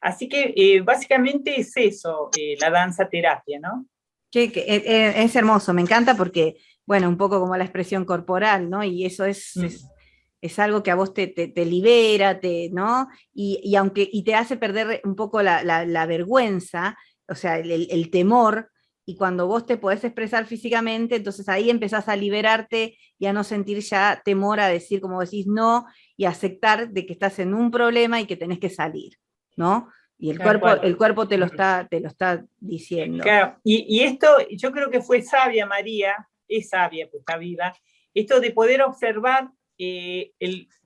Así que básicamente es eso, la danza terapia, ¿no? Es hermoso, me encanta porque, bueno, un poco como la expresión corporal, ¿no? Y eso es algo que a vos te libera, ¿no? Y te hace perder un poco la vergüenza, o sea, el temor, y cuando vos te podés expresar físicamente, entonces ahí empezás a liberarte y a no sentir ya temor a decir, como decís, no, y aceptar de que estás en un problema y que tenés que salir, ¿no? Y el cuerpo te lo está diciendo. Claro, y esto yo creo que fue sabia María, es sabia, pues está viva, esto de poder observar,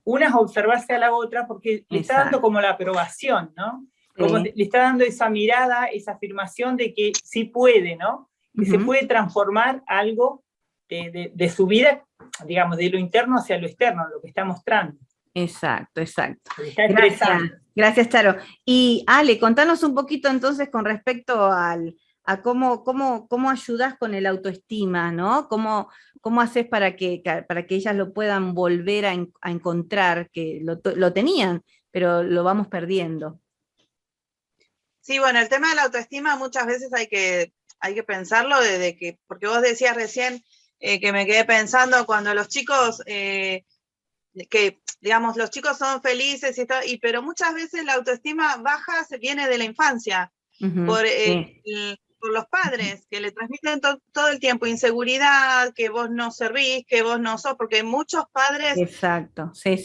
una es observarse a la otra, porque le está dando como la aprobación, ¿no? Como le está dando esa mirada, esa afirmación de que sí puede, ¿no? Que se puede transformar algo de su vida, digamos, de lo interno hacia lo externo, lo que está mostrando. Exacto. Gracias, Charo. Y Ale, contanos un poquito entonces con respecto a cómo ayudás con el autoestima, ¿no? ¿Cómo haces para que ellas lo puedan volver a encontrar, que lo tenían, pero lo vamos perdiendo? Sí, bueno, el tema de la autoestima muchas veces hay que pensarlo porque vos decías recién que me quedé pensando cuando los chicos, que digamos, los chicos son felices, pero muchas veces la autoestima baja viene de la infancia, por los padres, que le transmiten todo el tiempo inseguridad, que vos no servís, que vos no sos, porque muchos padres... Exacto, sí.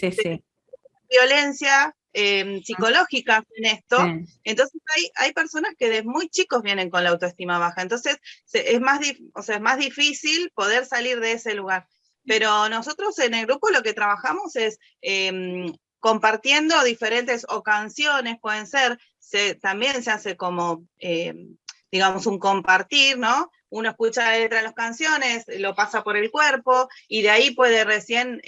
Violencia psicológica en esto, entonces hay personas que desde muy chicos vienen con la autoestima baja, entonces es más difícil poder salir de ese lugar. pero nosotros en el grupo lo que trabajamos es compartiendo diferentes o canciones, pueden ser, también se hace como, digamos, un compartir, ¿no? Uno escucha la letra de las canciones, lo pasa por el cuerpo, y de ahí puede recién,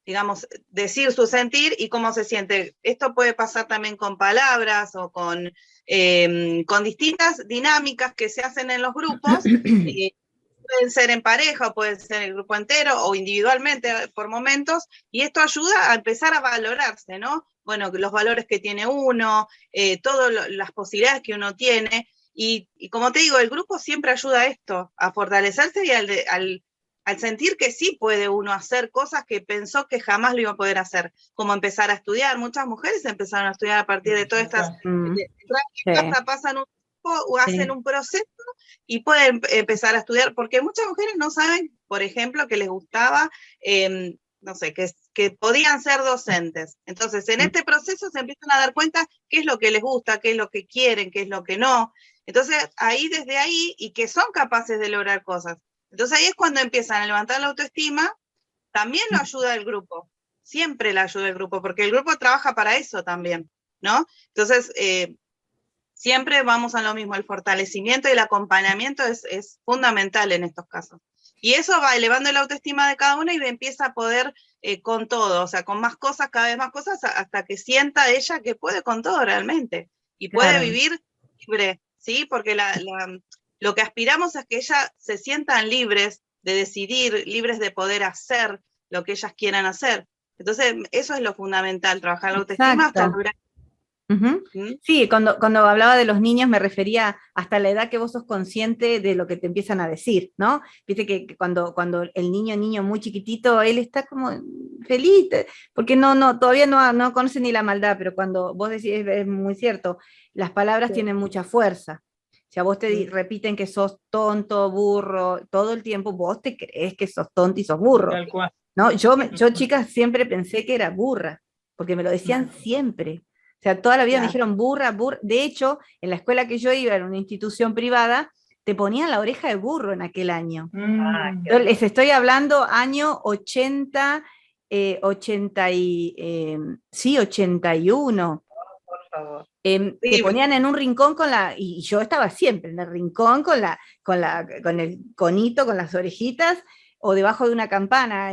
digamos, decir su sentir y cómo se siente. Esto puede pasar también con palabras o con distintas dinámicas que se hacen en los grupos, pueden ser en pareja, o pueden ser en el grupo entero, o individualmente por momentos, y esto ayuda a empezar a valorarse, ¿no? Bueno, los valores que tiene uno, todas las posibilidades que uno tiene, y como te digo, el grupo siempre ayuda a esto, a fortalecerse y al sentir que sí puede uno hacer cosas que pensó que jamás lo iba a poder hacer, como empezar a estudiar. Muchas mujeres empezaron a estudiar a partir de todas estas prácticas, pasan un tiempo o hacen un proceso y pueden empezar a estudiar, porque muchas mujeres no saben, por ejemplo, que les gustaba, no sé, que podían ser docentes. Entonces, en este proceso se empiezan a dar cuenta qué es lo que les gusta, qué es lo que quieren, qué es lo que no. Entonces, desde ahí, y que son capaces de lograr cosas. Entonces ahí es cuando empiezan a levantar la autoestima, también lo ayuda el grupo, siempre la ayuda el grupo, porque el grupo trabaja para eso también, ¿no? Entonces, siempre vamos a lo mismo, el fortalecimiento y el acompañamiento es fundamental en estos casos. Y eso va elevando la autoestima de cada una y empieza a poder con todo, o sea, con más cosas, cada vez más cosas, hasta que sienta ella que puede con todo realmente, y puede vivir libre, ¿sí? Porque lo que aspiramos es que ellas se sientan libres de decidir, libres de poder hacer lo que ellas quieran hacer. Entonces, eso es lo fundamental, trabajar la autoestima hasta lograr. Sí, cuando hablaba de los niños me refería hasta la edad que vos sos consciente de lo que te empiezan a decir, ¿no? Viste que cuando el niño muy chiquitito, él está como feliz, porque todavía no conoce ni la maldad, pero cuando vos decís, es muy cierto, las palabras tienen mucha fuerza. Si a vos te repiten que sos tonto, burro, todo el tiempo vos te crees que sos tonto y sos burro. Tal cual. ¿No? Yo, chica, siempre pensé que era burra, porque me lo decían siempre. O sea, toda la vida me dijeron burra. De hecho, en la escuela que yo iba, en una institución privada, te ponían la oreja de burro en aquel año. Yo les estoy hablando año 80, 81. Por favor. Te ponían en un rincón y yo estaba siempre en el rincón con el conito, con las orejitas, o debajo de una campana.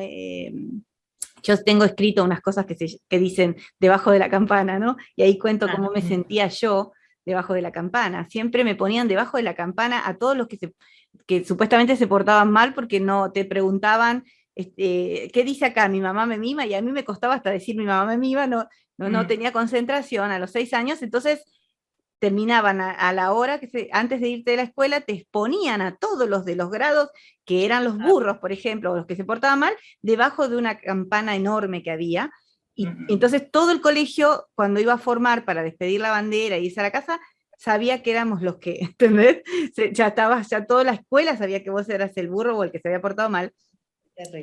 Yo tengo escrito unas cosas que dicen debajo de la campana, ¿no? Y ahí cuento cómo me sentía yo debajo de la campana. Siempre me ponían debajo de la campana a todos los que supuestamente se portaban mal porque no te preguntaban, ¿qué dice acá? Mi mamá me mima, y a mí me costaba hasta decir mi mamá me mima, no tenía concentración a los 6 años, entonces terminaban a la hora antes de irte de la escuela, te exponían a todos los de los grados que eran los burros, por ejemplo, o los que se portaban mal, debajo de una campana enorme que había. Y entonces todo el colegio, cuando iba a formar para despedir la bandera y irse a la casa, sabía que éramos los que, ¿entendés? Ya toda la escuela sabía que vos eras el burro o el que se había portado mal,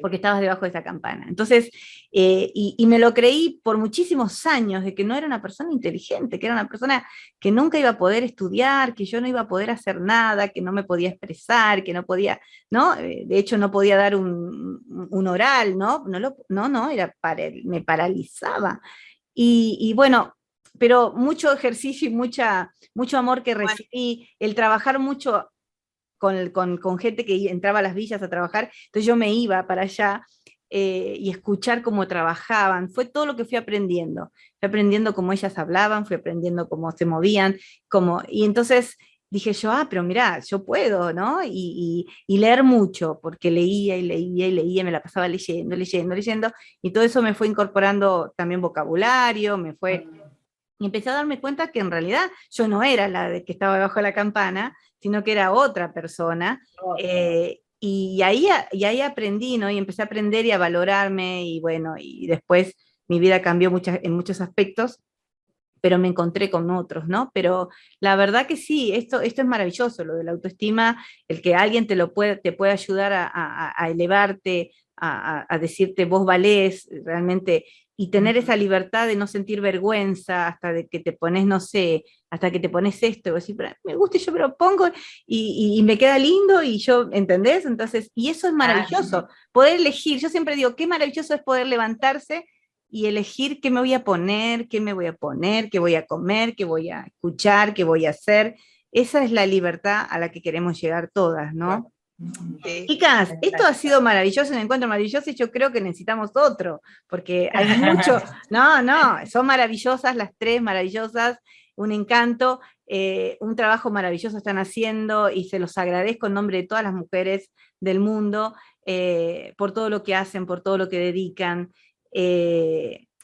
porque estabas debajo de esa campana. Entonces, y me lo creí por muchísimos años, de que no era una persona inteligente, que era una persona que nunca iba a poder estudiar, que yo no iba a poder hacer nada, que no me podía expresar, que no podía, ¿no? De hecho, no podía dar un oral, ¿no? Me paralizaba. Y bueno, pero mucho ejercicio y mucho amor que recibí, el trabajar mucho con gente que entraba a las villas a trabajar, entonces yo me iba para allá y escuchar cómo trabajaban, fue todo lo que fui aprendiendo cómo ellas hablaban, fui aprendiendo cómo se movían, y entonces dije yo, pero mirá, yo puedo, ¿no? Y leer mucho, porque leía y leía y leía, me la pasaba leyendo, y todo eso me fue incorporando también vocabulario, y empecé a darme cuenta que en realidad yo no era la de que estaba debajo de la campana, sino que era otra persona, y ahí aprendí, ¿no? Y empecé a aprender y a valorarme, y bueno, y después mi vida cambió en muchos aspectos, pero me encontré con otros, ¿no? Pero la verdad que sí, esto es maravilloso, lo de la autoestima, el que alguien te puede ayudar a elevarte, a decirte vos valés realmente, y tener esa libertad de no sentir vergüenza hasta de que te pones, no sé, hasta que te pones esto, y vos decís, "Pero me gusta y yo me lo pongo y me queda lindo y yo, ¿entendés?". Entonces, y eso es maravilloso, poder elegir, yo siempre digo, qué maravilloso es poder levantarse y elegir qué me voy a poner, qué me voy a poner, qué voy a comer, qué voy a escuchar, qué voy a hacer. Esa es la libertad a la que queremos llegar todas, ¿no? Sí. Chicas, esto ha sido maravilloso, un encuentro maravilloso, y yo creo que necesitamos otro, porque hay mucho, son maravillosas las tres, maravillosas, un encanto, un trabajo maravilloso están haciendo, y se los agradezco en nombre de todas las mujeres del mundo, por todo lo que hacen, por todo lo que dedican,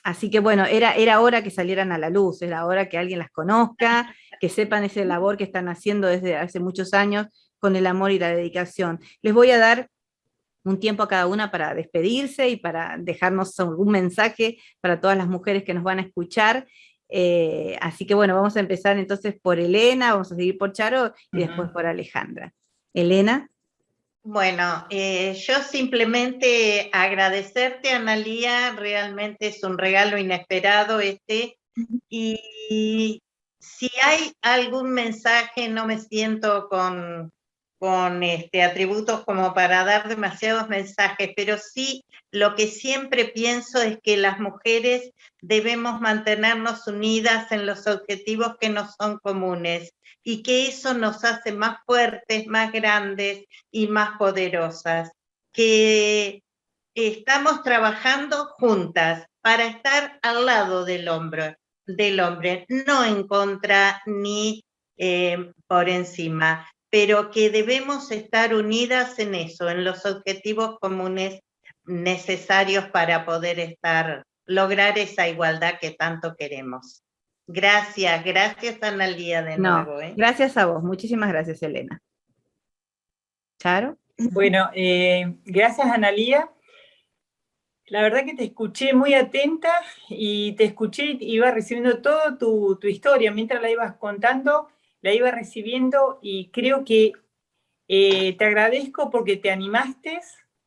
así que bueno, era hora que salieran a la luz, era hora que alguien las conozca, que sepan esa labor que están haciendo desde hace muchos años, con el amor y la dedicación. Les voy a dar un tiempo a cada una para despedirse y para dejarnos algún mensaje para todas las mujeres que nos van a escuchar. Así que bueno, vamos a empezar entonces por Elena, vamos a seguir por Charo y después por Alejandra. Elena. Bueno, yo simplemente agradecerte, Analía, realmente es un regalo inesperado y si hay algún mensaje, no me siento con atributos como para dar demasiados mensajes, pero sí lo que siempre pienso es que las mujeres debemos mantenernos unidas en los objetivos que nos son comunes y que eso nos hace más fuertes, más grandes y más poderosas, que estamos trabajando juntas para estar al lado del hombre, no en contra ni por encima, pero que debemos estar unidas en eso, en los objetivos comunes necesarios para poder lograr esa igualdad que tanto queremos. Gracias, Analía, de nuevo. Gracias a vos, muchísimas gracias, Elena. Charo. Bueno, gracias, Analía. La verdad que te escuché muy atenta y te escuché, iba recibiendo toda tu historia, mientras la ibas contando, la iba recibiendo, y creo que te agradezco porque te animaste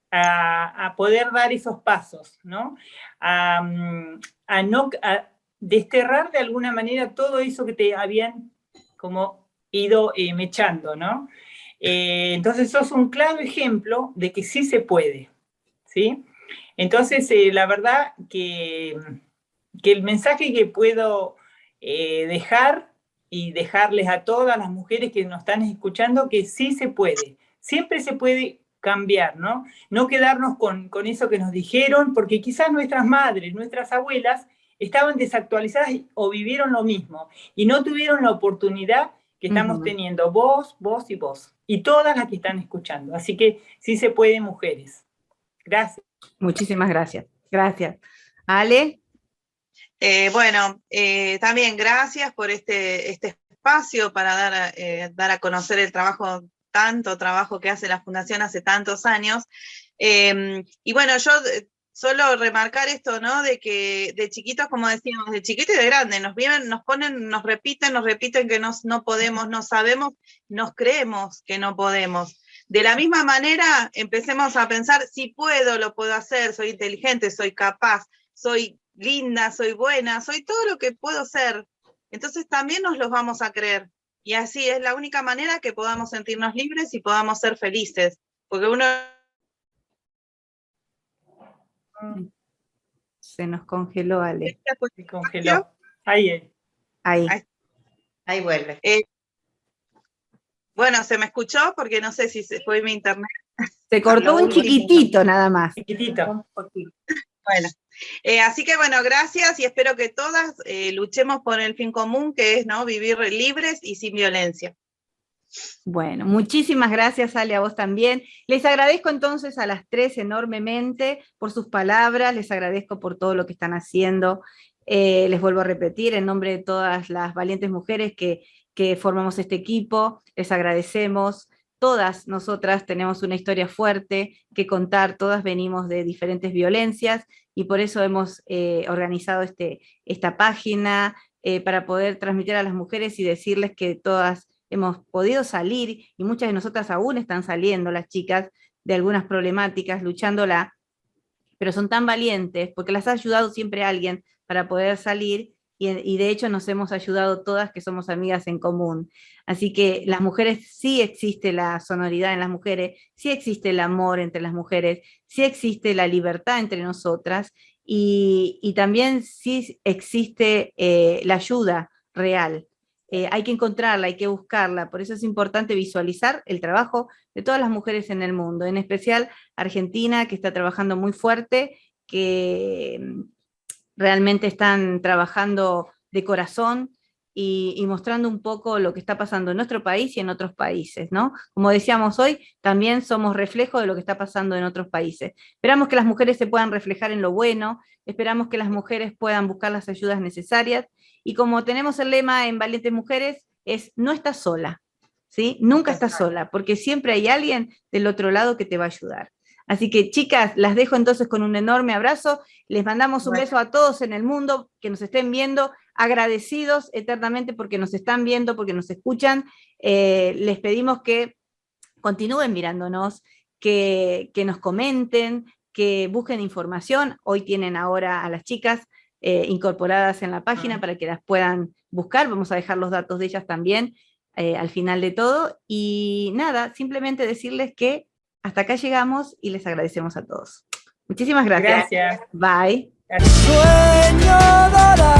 a poder dar esos pasos, ¿no? A desterrar de alguna manera todo eso que te habían como ido mechando, ¿no? Entonces sos un claro ejemplo de que sí se puede, ¿sí? Entonces, la verdad que el mensaje que puedo dejar y dejarles a todas las mujeres que nos están escuchando, que sí se puede, siempre se puede cambiar, ¿no? No quedarnos con eso que nos dijeron, porque quizás nuestras madres, nuestras abuelas estaban desactualizadas o vivieron lo mismo y no tuvieron la oportunidad que estamos teniendo vos y vos, y todas las que están escuchando. Así que sí se puede, mujeres. Gracias. Muchísimas gracias. Gracias. Ale. Bueno, también gracias por este espacio para dar a conocer el tanto trabajo que hace la Fundación hace tantos años. Y bueno, yo solo remarcar esto, ¿no? De que de chiquitos, como decíamos, de chiquitos y de grandes, nos vienen, nos ponen, nos repiten que no podemos, no sabemos, nos creemos que no podemos. De la misma manera, empecemos a pensar, si puedo, lo puedo hacer, soy inteligente, soy capaz, soy linda, soy buena, soy todo lo que puedo ser. Entonces también nos los vamos a creer. Y así es la única manera que podamos sentirnos libres y podamos ser felices. Porque uno... Se nos congeló, Ale. Se congeló. Ahí vuelve. Bueno, se me escuchó porque no sé si fue mi internet. Se cortó un chiquitito nada más. Chiquitito. Bueno, así que bueno, gracias y espero que todas luchemos por el fin común, que es, ¿no?, vivir libres y sin violencia. Bueno, muchísimas gracias, Ale, a vos también. Les agradezco entonces a las tres enormemente por sus palabras, les agradezco por todo lo que están haciendo. Les vuelvo a repetir, en nombre de todas las valientes mujeres que formamos este equipo, les agradecemos. Todas nosotras tenemos una historia fuerte que contar, todas venimos de diferentes violencias y por eso hemos organizado esta página para poder transmitir a las mujeres y decirles que todas hemos podido salir, y muchas de nosotras aún están saliendo, las chicas, de algunas problemáticas, luchándola pero son tan valientes, porque las ha ayudado siempre alguien para poder salir, y de hecho nos hemos ayudado todas que somos amigas en común. Así que las mujeres, sí existe la sonoridad en las mujeres, sí existe el amor entre las mujeres, sí existe la libertad entre nosotras, y también sí existe la ayuda real. Hay que encontrarla, hay que buscarla, por eso es importante visualizar el trabajo de todas las mujeres en el mundo, en especial Argentina, que está trabajando muy fuerte, que realmente están trabajando de corazón y mostrando un poco lo que está pasando en nuestro país y en otros países, ¿no? Como decíamos hoy, también somos reflejo de lo que está pasando en otros países. Esperamos que las mujeres se puedan reflejar en lo bueno, esperamos que las mujeres puedan buscar las ayudas necesarias, y como tenemos el lema en Valientes Mujeres, es no estás sola, ¿sí? Nunca estás sola, porque siempre hay alguien del otro lado que te va a ayudar. Así que, chicas, las dejo entonces con un enorme abrazo. Les mandamos un beso a todos en el mundo que nos estén viendo, agradecidos eternamente porque nos están viendo, porque nos escuchan. Les pedimos que continúen mirándonos, que nos comenten, que busquen información. Hoy tienen ahora a las chicas incorporadas en la página para que las puedan buscar. Vamos a dejar los datos de ellas también al final de todo. Y nada, simplemente decirles que hasta acá llegamos y les agradecemos a todos. Muchísimas gracias. Gracias. Bye. Gracias. Sueño dorado.